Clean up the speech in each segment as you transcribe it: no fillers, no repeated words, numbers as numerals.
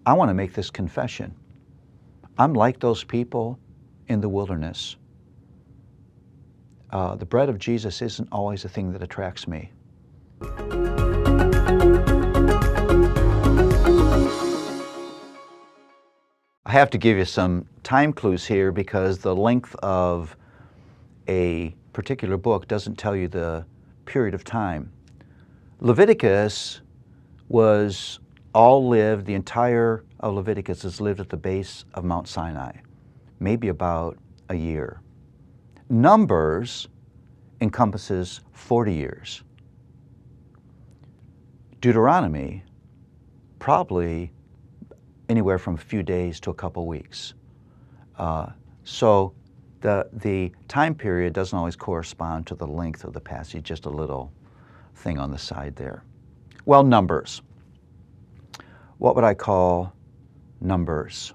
I want to make this confession. I'm like those people in the wilderness. The bread of Jesus isn't always the thing that attracts me. I have to give you some time clues here because the length of a particular book doesn't tell you the period of time. Leviticus was all lived, the entire of Leviticus is lived at the base of Mount Sinai, maybe about a year. Numbers encompasses 40 years. Deuteronomy, probably anywhere from a few days to a couple weeks. So the time period doesn't always correspond to the length of the passage, just a little thing on the side there. Well, Numbers. What would I call Numbers?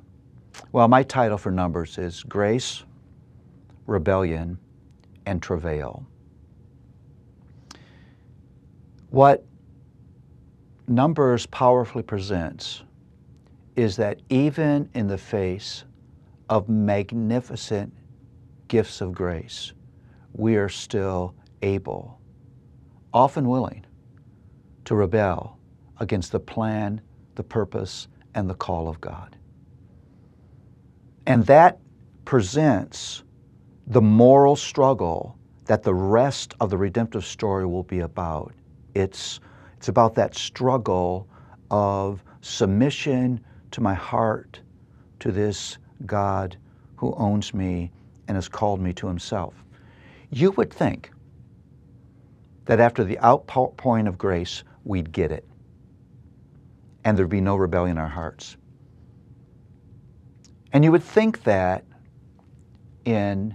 Well, my title for Numbers is Grace, Rebellion, and Travail. What Numbers powerfully presents is that even in the face of magnificent gifts of grace, we are still able, often willing, to rebel against the plan, the purpose, and the call of God. And that presents the moral struggle that the rest of the redemptive story will be about. It's about that struggle of submission to my heart, to this God who owns me and has called me to himself. You would think that after the outpouring of grace, we'd get it, and there'd be no rebellion in our hearts. And you would think that in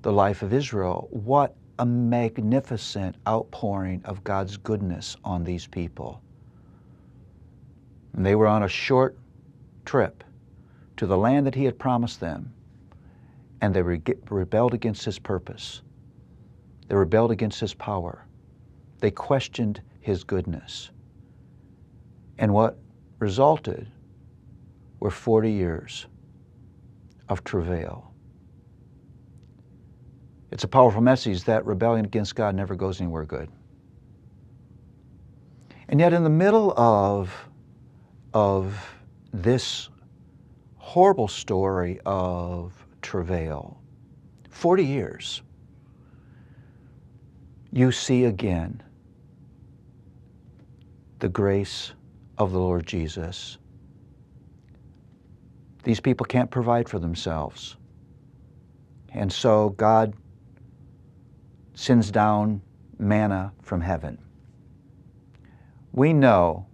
the life of Israel, what a magnificent outpouring of God's goodness on these people. And they were on a short trip to the land that he had promised them, and they rebelled against his purpose. They rebelled against his power. They questioned his goodness. And what resulted were 40 years of travail. It's a powerful message that rebellion against God never goes anywhere good. And yet in the middle of this horrible story of travail, 40 years, you see again the grace of the Lord Jesus. These people can't provide for themselves. And so God sends down manna from heaven. We know,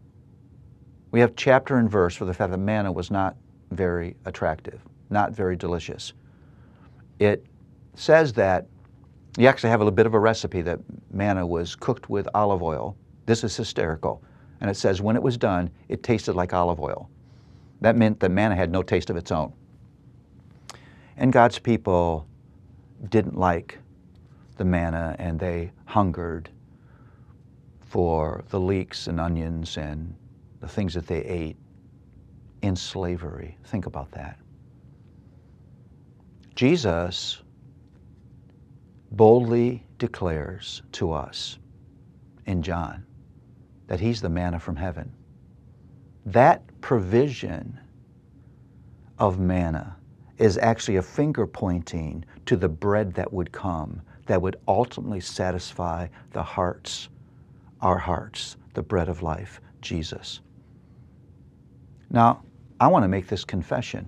we have chapter and verse for the fact that manna was not very attractive, not very delicious. It says that you actually have a little bit of a recipe that manna was cooked with olive oil. This is hysterical. And it says when it was done, it tasted like olive oil. That meant that manna had no taste of its own. And God's people didn't like the manna, and they hungered for the leeks and onions and the things that they ate in slavery. Think about that. Jesus boldly declares to us in John that he's the manna from heaven. That provision of manna is actually a finger pointing to the bread that would come, that would ultimately satisfy the hearts, our hearts, the bread of life, Jesus. Now, I want to make this confession.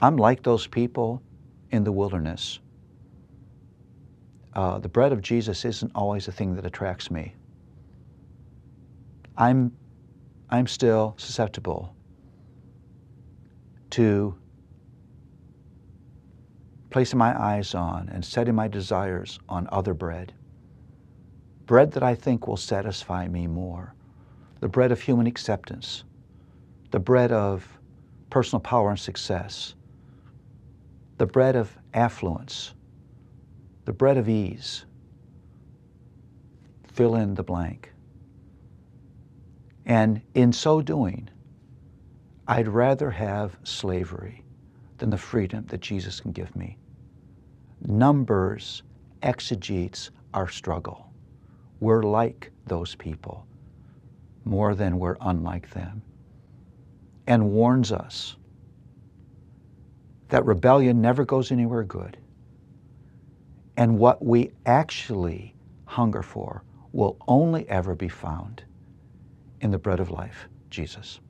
I'm like those people in the wilderness. The bread of Jesus isn't always the thing that attracts me. I'm still susceptible to placing my eyes on and setting my desires on other bread. Bread that I think will satisfy me more. The bread of human acceptance. The bread of personal power and success. The bread of affluence. The bread of ease. Fill in the blank. And in so doing, I'd rather have slavery than the freedom that Jesus can give me. Numbers exegetes our struggle. We're like those people more than we're unlike them, and warns us that rebellion never goes anywhere good. And what we actually hunger for will only ever be found in the bread of life, Jesus.